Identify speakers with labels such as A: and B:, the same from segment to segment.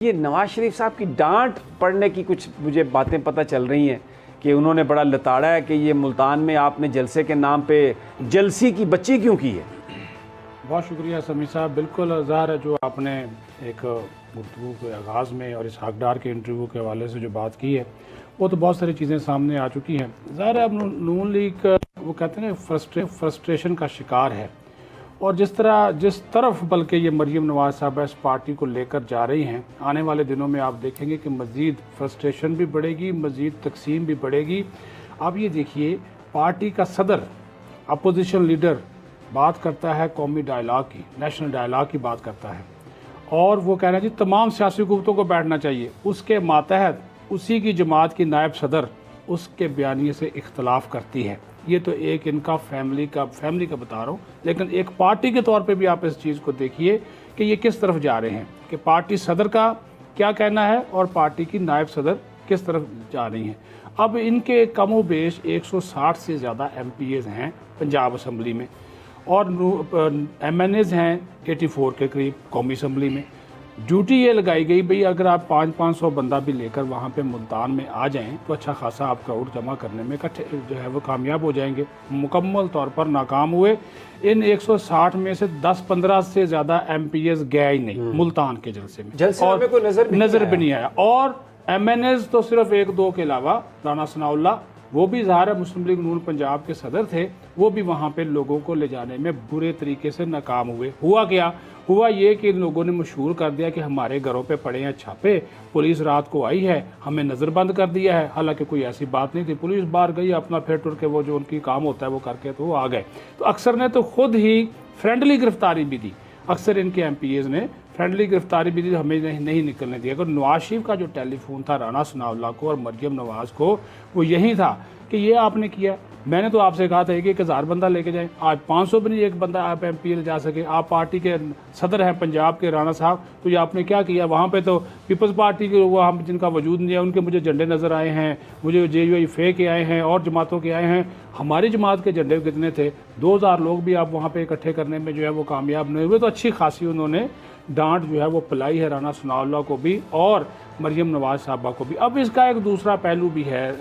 A: ये नवाज शरीफ साहब की डांट पड़ने की कुछ मुझे बातें पता चल रही हैं कि उन्होंने बड़ा लताड़ा है कि ये मुल्तान में आपने जलसे के नाम पे जलसी की बच्ची क्यों की है।
B: बहुत शुक्रिया समी साहब। बिल्कुल ज़ाहिर है जो आपने एक गुफ्तगू के आगाज़ में और इस हकदार के इंटरव्यू के हवाले से जो बात की है वो तो बहुत सारी चीज़ें सामने आ चुकी हैं। ज़ाहिर है अब नून लीग वो कहते हैं फ्रस्ट्रेशन का शिकार है और जिस तरफ बल्कि ये मरीम नवाज साहब इस पार्टी को लेकर जा रही हैं, आने वाले दिनों में आप देखेंगे कि मज़ीद फ्रस्ट्रेशन भी बढ़ेगी, मज़ीद तकसीम भी बढ़ेगी। आप ये देखिए पार्टी का सदर अपोजिशन लीडर बात करता है कौमी डायलॉग की, नेशनल डायलॉग की बात करता है और वो कह रहे हैं जी तमाम सियासी कुव्वतों को बैठना चाहिए। उसके मातहत उसी की जमात की नायब सदर उसके बयानिए से इख्तलाफ करती है। ये तो एक इनका फैमिली का बता रहा हूँ, लेकिन एक पार्टी के तौर पे भी आप इस चीज़ को देखिए कि ये किस तरफ जा रहे हैं कि पार्टी सदर का क्या कहना है और पार्टी की नायब सदर किस तरफ जा रही हैं। अब इनके कमो बेश 160 से ज़्यादा MPAs हैं पंजाब असम्बली में और MNAs हैं 84 के करीब कौमी असम्बली में। ड्यूटी ये लगाई गई भाई अगर आप 500 बंदा भी लेकर वहाँ पे मुल्तान में आ जाएं तो अच्छा खासा आप क्राउड जमा करने में इकट्ठे जो है वो कामयाब हो जाएंगे। मुकम्मल तौर पर नाकाम हुए। इन 160 में से 10-15 से ज़्यादा MPAs गया ही नहीं मुल्तान के जलसे में और
A: कोई नजर
B: भी नहीं आया। और MNAs तो सिर्फ 1-2 के अलावा राना सनाउल्लाह वो भी ज़ाहिर है मुस्लिम लीग नून पंजाब के सदर थे, वो भी वहाँ पे लोगों को ले जाने में बुरे तरीके से नाकाम हुए। हुआ क्या? हुआ ये कि इन लोगों ने मशहूर कर दिया कि हमारे घरों पे पड़े हैं छापे, पुलिस रात को आई है, हमें नज़रबंद कर दिया है। हालांकि कोई ऐसी बात नहीं थी, पुलिस बाहर गई अपना फिर टुर के वो जो उनकी काम होता है वो करके तो वो आ गए। तो अक्सर ने तो खुद ही फ्रेंडली गिरफ्तारी भी दी, अक्सर इनके MPAs ने फ्रेंडली गिरफ्तारी भी दी, हमें नहीं निकलने दिया। अगर नवाज शरीफ का जो टेलीफोन था राना सनाउल्लाह को और मरियम नवाज को वो यही था कि ये आपने किया, मैंने तो आपसे कहा था कि 1000 बंदा लेके जाएं, आज 500 भी नहीं एक बंदा आप MPA ले जा सके। आप पार्टी के सदर हैं पंजाब के राना साहब, तो ये आपने क्या किया? वहाँ पे तो पीपल्स पार्टी के वो हम जिनका वजूद नहीं है उनके मुझे झंडे नज़र आए हैं, मुझे JUI के आए हैं और जमातों के आए हैं। हमारी जमात के झंडे कितने थे? 2000 लोग भी आप वहाँ पर इकट्ठे करने में जो है वो कामयाब नहीं हुए। तो अच्छी खासी उन्होंने डांट जो है वो पिलाई है राना सनाउल्लाह को भी और मरियम नवाज साहबा को भी। अब इसका एक दूसरा पहलू भी है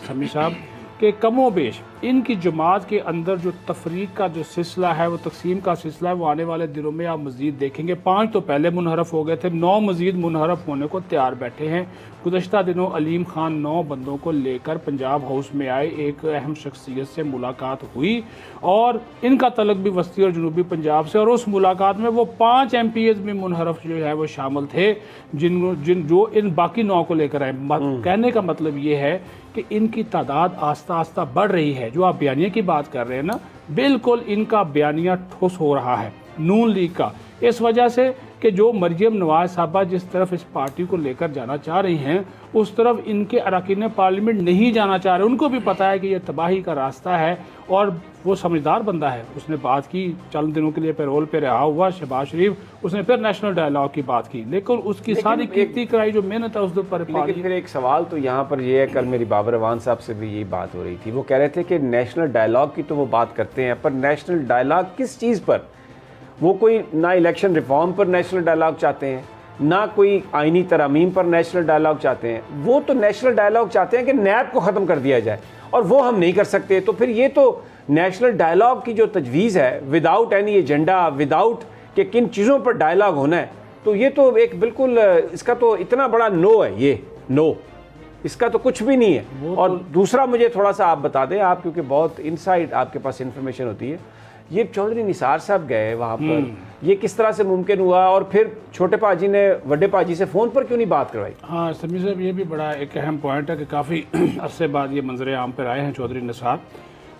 B: समी साहब कि कमो बेश इनकी जमात के अंदर जो तफरीक का जो सिलसिला है, वो तकसीम का सिलसिला है, वो आने वाले दिनों में आप मज़ीद देखेंगे। 5 तो पहले मुनहरफ हो गए थे, 9 मज़ीद मुनहरफ होने को तैयार बैठे हैं। गुज़श्ता दिनों अलीम खान 9 बंदों को लेकर पंजाब हाउस में आए, एक अहम शख्सियत से मुलाकात हुई और इनका तलक भी वस्ती और जनूबी पंजाब से, और उस मुलाकात में वो 5 MPAs भी मुनहरफ जो है वो शामिल थे जो इन बाकी 9 को लेकर आए। कहने का मतलब ये है कि इनकी तादाद आस्ता आस्ता बढ़ रही है। जो आप बयानिया की बात कर रहे हैं ना, बिल्कुल इनका बयानिया ठोस हो रहा है नून लीग का, इस वजह से कि जो मरियम नवाज साहबा जिस तरफ इस पार्टी को लेकर जाना चाह रही हैं उस तरफ इनके अरकान पार्लियामेंट नहीं जाना चाह रहे। उनको भी पता है कि यह तबाही का रास्ता है और वो समझदार बंदा है। उसने बात की, चंद दिनों के लिए पैरोल पे रहा हुआ शहबाज शरीफ, उसने फिर नेशनल डायलॉग की बात की, लेकिन उसकी सारी कीर्ति कराई जो मेहनत है उस पर।
A: लेकिन फिर एक सवाल तो यहाँ पर ये है, कल मेरी बाबर अवान साहब से भी यही बात हो रही थी, वो कह रहे थे कि नेशनल डायलॉग की तो वो बात करते हैं, पर नेशनल डायलॉग किस चीज़ पर? वो कोई ना इलेक्शन रिफॉर्म पर नेशनल डायलॉग चाहते हैं, ना कोई आइनी तरामीम पर नेशनल डायलॉग चाहते हैं। वो तो नेशनल डायलॉग चाहते हैं कि नैब को ख़त्म कर दिया जाए, और वो हम नहीं कर सकते। तो फिर ये तो नेशनल डायलॉग की जो तजवीज़ है विदाउट एनी एजेंडा, विदाउट कि किन चीज़ों पर डायलॉग होना है, तो ये तो एक बिल्कुल इसका तो इतना बड़ा नो है, ये नो, इसका तो कुछ भी नहीं है। और दूसरा मुझे थोड़ा सा आप बता दें, आप क्योंकि बहुत इनसाइड आपके पास इंफॉर्मेशन होती है, ये चौधरी निसार साहब गए वहाँ पर, ये किस तरह से मुमकिन हुआ? और फिर छोटे पाजी ने बड़े पाजी से फ़ोन पर क्यों नहीं बात करवाई?
B: हाँ समी साहब, ये भी बड़ा एक अहम पॉइंट है कि काफ़ी अरसे बाद ये मंजर आम पर आए हैं चौधरी निसार।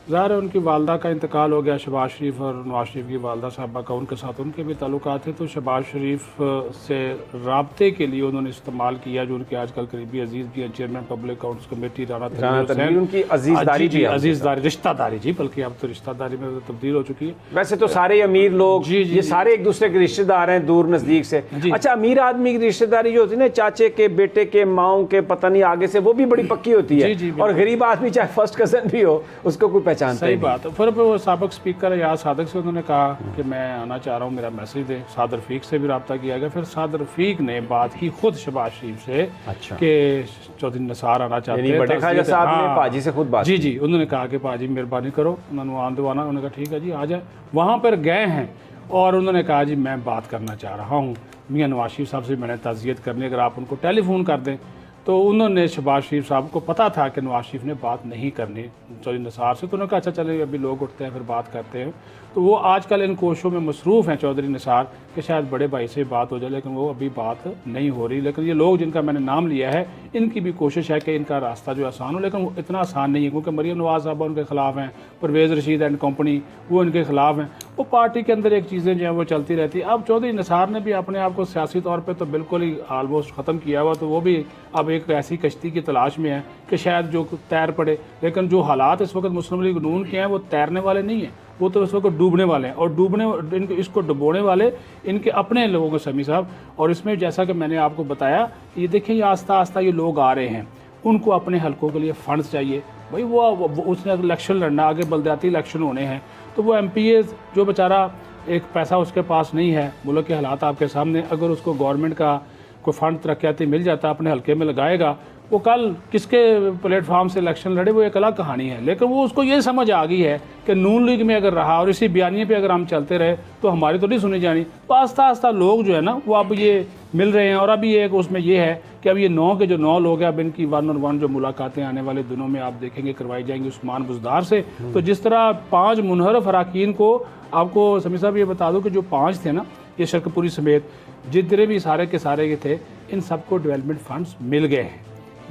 B: ज़ाहिर है उनकी वालदा का इंतकाल हो गया, शहबाज शरीफ और नवाज शरीफ की वालदा साहबा का, उनके साथ उनके भी ताल्लुकात थे। तो शहबाज शरीफ से रबते के लिए उन्होंने इस्तेमाल किया जो उनके आजकल करीबी अजीज़ भी हैं, chairman public accounts committee Rana Tanveer,
A: उनकी अजीज़दारी जी,
B: अजीज़दारी रिश्तेदारी जी, बल्कि अब तो रिश्तेदारी में तब्दील हो चुकी है।
A: वैसे तो सारे अमीर लोग ये सारे एक दूसरे के रिश्तेदार हैं दूर नज़दीक से। अच्छा, अमीर आदमी की रिश्तेदारी जो होती है ना, चाचे के बेटे के माओ के पता नहीं आगे से, वो भी बड़ी पक्की होती है। और गरीब आदमी चाहे फर्स्ट कज़न भी हो उसको कोई पहचानते
B: सही
A: नहीं।
B: बात है। फिर वो साबिक स्पीकर याद सादक से उन्होंने कहा कि मैं आना चाह रहा हूँ, मेरा मैसेज दे। साद रफीक से भी रब्ता किया गया, फिर साद रफीक ने बात की खुद शहबाज शरीफ से
A: अच्छा।
B: कि चौधरी निसार आना चाहते
A: यानी
B: हैं।
A: बड़े ख्वाजा साहब ने
B: हाँ।
A: पाजी से खुद बात
B: जी
A: की।
B: जी, उन्होंने कहा कि पाजी मेहरबानी करो, उन्होंने आन दवाना। उन्होंने कहा ठीक है जी आ जाए। वहाँ पर गए हैं और उन्होंने कहा जी मैं बात करना चाह रहा हूँ मियाँ नवाज शरीफ साहब से, मैंने ताज़ियत करनी, अगर आप उनको टेलीफोन कर दें। तो उन्होंने शहबाज शरीफ साहब को पता था कि नवाज शरीफ ने बात नहीं करनी चौधरी निसार से, तो उन्होंने कहा अच्छा चले अभी लोग उठते हैं फिर बात करते हैं। तो वो आजकल इन कोशिशों में मसरूफ़ हैं चौधरी निसार कि शायद बड़े भाई से बात हो जाए, लेकिन वो अभी बात नहीं हो रही। लेकिन ये लोग जिनका मैंने नाम लिया है, इनकी भी कोशिश है कि इनका रास्ता जो आसान हो, लेकिन वो इतना आसान नहीं है, क्योंकि मरीम नवाज साहब उनके खिलाफ हैं, परवेज़ रशीद एंड कंपनी वो इनके खिलाफ हैं। वो पार्टी के अंदर एक चीज़ें जो हैं वो चलती रहती है। अब चौधरी निसार ने भी अपने आप को सियासी तौर पर तो बिल्कुल ही आलमोस्ट ख़त्म किया हुआ, तो वो भी अब एक ऐसी कश्ती की तलाश में है कि शायद जो तैर पड़े। लेकिन जो हालात इस वक्त मुस्लिम लीग नून के हैं वो तैरने वाले नहीं हैं, वो तो इस वक्त डूबने वाले हैं। और इसको डुबोने वाले इनके अपने लोगों को समी साहब। और इसमें जैसा कि मैंने आपको बताया, ये देखिए ये आस्ता आस्ता ये लोग आ रहे हैं, उनको अपने हलकों के लिए फंड्स चाहिए भाई। वो उसने इलेक्शन लड़ना, आगे बलदियाती इलेक्शन होने हैं, तो वो MPA जो बेचारा एक पैसा उसके पास नहीं है, मुल्क के हालात आपके सामने, अगर उसको गवर्नमेंट का कोई फंड तरक्याती मिल जाता अपने हलके में लगाएगा, वो कल किसके प्लेटफॉर्म से इलेक्शन लड़े वो एक अलग कहानी है। लेकिन वो उसको ये समझ आ गई है कि नून लीग में अगर रहा और इसी बयानी पे अगर हम चलते रहे तो हमारी तो नहीं सुनी जानी। तो आस्ता आस्ता लोग जो है ना वो अब ये मिल रहे हैं। और अभी एक उसमें ये है कि अब ये 9 के जो 9 लोग हैं, अब इनकी 1-on-1 जो मुलाकातें आने वाले दिनों में आप देखेंगे करवाई जाएंगी उस्मान बुज़दार से। तो जिस तरह 5 मुनहरफ अरकान को, आपको समी साहब ये बता दो कि जो 5 थे ना, ये शरकपुरी समेत जितने भी सारे के सारे के थे, इन सबको डेवलपमेंट फंड्स मिल गए हैं।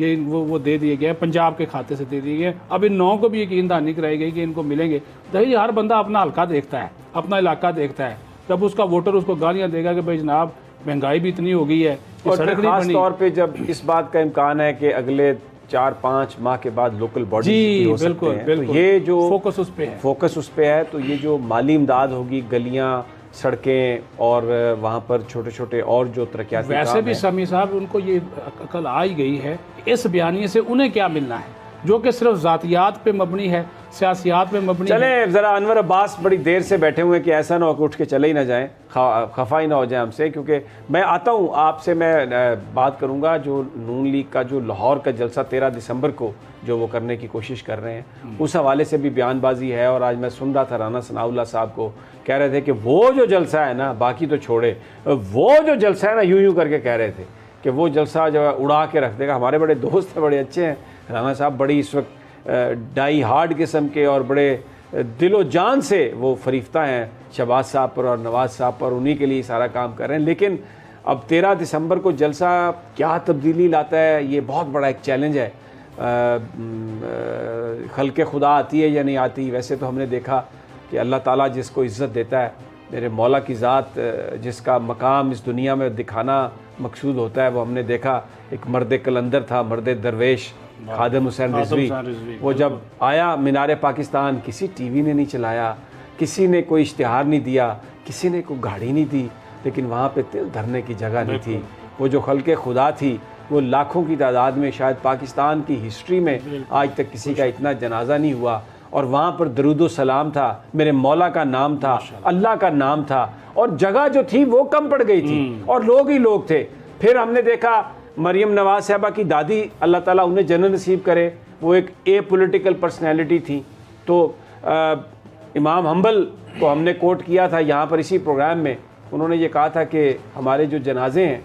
B: ये वो दे दिए गए, पंजाब के खाते से दे दिए गए। अब इन 9 को भी यकीन दहानी कराई गई कि इनको मिलेंगे। देखिए हर बंदा अपना हल्का देखता है, अपना इलाका देखता है। जब उसका वोटर उसको गालियाँ देगा कि भाई जनाब महंगाई भी इतनी हो गई है,
A: और
B: सड़क नहीं
A: खास
B: बनी।
A: तौर पे जब इस बात का इम्कान है कि अगले 4-5 माह के बाद लोकल बॉडी हो सकते हैं, तो ये जो
B: फोकस उस पे है,
A: तो ये जो माली इमदाद होगी, गलियाँ, सड़कें और वहाँ पर छोटे छोटे और जो तरक्याती
B: वैसे भी समी साहब उनको ये अकल आ ही गई है इस बयानी से उन्हें क्या मिलना है, जो कि सिर्फ ज़ातियात पे मबनी है, सियासियात पे मबनी है।
A: चले ज़रा अनवर अब्बास बड़ी देर से बैठे हुए हैं कि ऐसा ना हो कि उठ के चले ही ना जाएं, खफा ही ना हो जाए हमसे, क्योंकि मैं आता हूँ आपसे, मैं बात करूँगा जो नून लीग का जो लाहौर का जलसा 13 दिसंबर को जो वो करने की कोशिश कर रहे हैं, उस हवाले से भी बयानबाजी है। और आज मैं सुन रहा था राना सनाउल्लाह साहब को कह रहे थे कि वो जो जलसा है ना, बाकी तो छोड़े, वो जो जलसा है ना, यूं करके कह रहे थे कि वो जलसा जो है उड़ा के रख देगा। हमारे बड़े दोस्त हैं, बड़े अच्छे हैं राना साहब, बड़ी इस वक्त डाई हार्ड किस्म के और बड़े दिलो जान से वो फरीफ्ता हैं शहबाज साहब पर और नवाज साहब पर, उन्हीं के लिए सारा काम कर रहे हैं। लेकिन अब 13 दिसंबर को जलसा क्या तब्दीली लाता है, ये बहुत बड़ा एक चैलेंज है। खल्के खुदा आती है या नहीं आती। वैसे तो हमने देखा कि अल्लाह ताला जिसको इज़्ज़त देता है, मेरे मौला की ज़ात जिसका मकाम इस दुनिया में दिखाना मकसूद होता है, वो हमने देखा। एक मर्द कलंदर था, मर्द दरवेश खादिम हुसैन रिजवी, वो जब आया मीनार पाकिस्तान, किसी टीवी ने नहीं चलाया, किसी ने कोई इश्तिहार नहीं दिया, किसी ने कोई गाड़ी नहीं दी, लेकिन वहाँ पे तिल धरने की जगह नहीं थी। वो जो खल्के खुदा थी वो लाखों की तादाद में, शायद पाकिस्तान की हिस्ट्री में आज तक किसी का इतना जनाजा नहीं हुआ। और वहाँ पर दरूद सलाम था, मेरे मौला का नाम था, अल्लाह का नाम था, और जगह जो थी वो कम पड़ गई थी और लोग ही लोग थे। फिर हमने देखा मरियम नवाज साहबा की दादी, अल्लाह ताला उन्हें जन्नत नसीब करे, वो एक पॉलिटिकल पर्सनैलिटी थी। तो इमाम हम्बल को हमने कोट किया था यहाँ पर इसी प्रोग्राम में, उन्होंने ये कहा था कि हमारे जो जनाजे हैं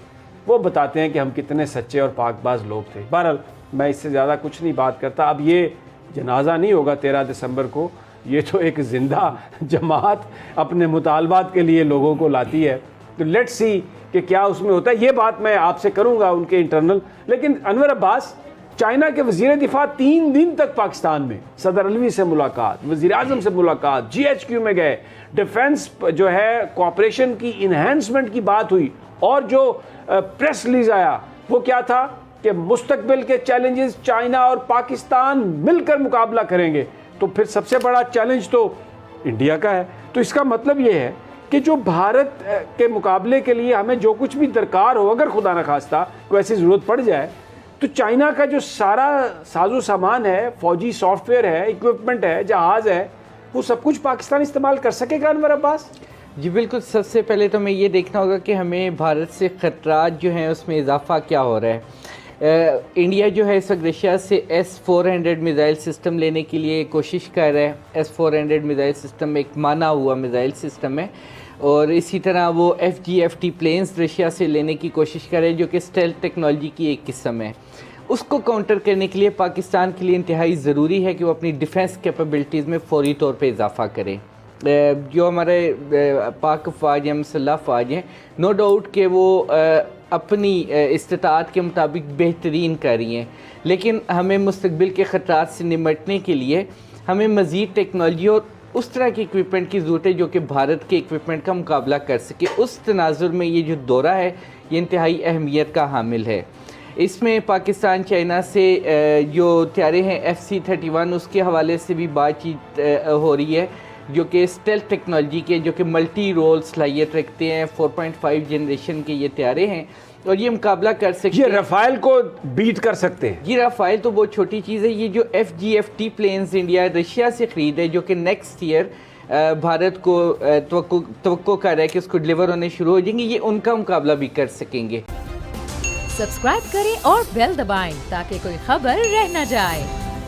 A: वो बताते हैं कि हम कितने सच्चे और पाकबाज लोग थे। बहरहाल मैं इससे ज़्यादा कुछ नहीं बात करता। अब ये जनाजा नहीं होगा 13 दिसंबर को, ये तो एक ज़िंदा जमात अपने मुतालबात के लिए लोगों को लाती है। तो लेट्स सी कि क्या उसमें होता है। ये बात मैं आपसे करूँगा उनके इंटरनल। लेकिन अनवर अब्बास, चाइना के वज़ीर दिफा 3 दिन तक पाकिस्तान में, सदर अलवी से मुलाकात, वज़ीर आज़म से मुलाकात, GHQ में गए, डिफेंस जो है कोऑपरेशन की इन्हेंसमेंट की बात हुई, और जो प्रेस रिलीज आया वो क्या था कि मुस्तकबिल के चैलेंजेस चाइना और पाकिस्तान मिलकर मुकाबला करेंगे। तो फिर सबसे बड़ा चैलेंज तो इंडिया का है। तो इसका मतलब ये है कि जो भारत के मुकाबले के लिए हमें जो कुछ भी दरकार हो, अगर खुदा न खास्ता कोई ऐसी ज़रूरत पड़ जाए, तो चाइना का जो सारा साजो सामान है, फौजी सॉफ्टवेयर है, इक्विपमेंट है, जहाज़ है, वो सब कुछ पाकिस्तान इस्तेमाल कर सकेगा अनवर अब्बास?
C: जी बिल्कुल। सबसे पहले तो हमें ये देखना होगा कि हमें भारत से ख़तरात जो हैं उसमें इजाफा क्या हो रहा है। इंडिया जो है इस वक्त रशिया से S-400 मिज़ाइल सिस्टम लेने के लिए कोशिश कर रहा है। S-400 मिज़ाइल सिस्टम एक माना हुआ मिज़ाइल सिस्टम है, और इसी तरह वो FGFT प्लेन्स रशिया से लेने की कोशिश कर रहे हैं, जो कि स्टेल्थ टेक्नोलॉजी की एक किस्म है। उसको काउंटर करने के लिए पाकिस्तान के लिए इंतहाई ज़रूरी है कि वो अपनी डिफेंस कैपेबिलिटीज़ में फौरी तौर पे इजाफा करे। जो हमारे पाक फ़ौज हैं, मुसल्लह फ़ौज हैं, नो डाउट कि वो अपनी इस्तिताअत के मुताबिक बेहतरीन कर रही हैं, लेकिन हमें मुस्तक़बिल के ख़तरात से निमटने के लिए हमें मज़ीद टेक्नोलॉजी और उस तरह के इक्विपमेंट की ज़रूरत है जो कि भारत के इक्विपमेंट का मुकाबला कर सके। उस तनाजुर में ये जो दौरा है ये इंतहाई अहमियत का हामिल है। इसमें पाकिस्तान चाइना से जो तैयारे हैं FC-31 उसके हवाले से भी बातचीत हो रही है, जो कि स्टेल्थ टेक्नोलॉजी के, जो कि मल्टी रोल सलाहियत रखते हैं। 4.5 जनरेशन के ये तैयारे हैं और ये मुकाबला कर सकते हैं,
A: ये रफ़ाइल को बीट कर सकते हैं।
C: ये रफ़ाइल तो बहुत छोटी चीज़ है। ये जो FGFT प्लेन्स इंडिया रशिया से ख़रीद है, जो कि नेक्स्ट ईयर भारत को तवक्को कर रहा है कि उसको डिलीवर होने शुरू हो जाएंगे, ये उनका मुकाबला भी कर सकेंगे।
D: सब्सक्राइब करें और बेल दबाएं ताकि कोई खबर रह न जाए।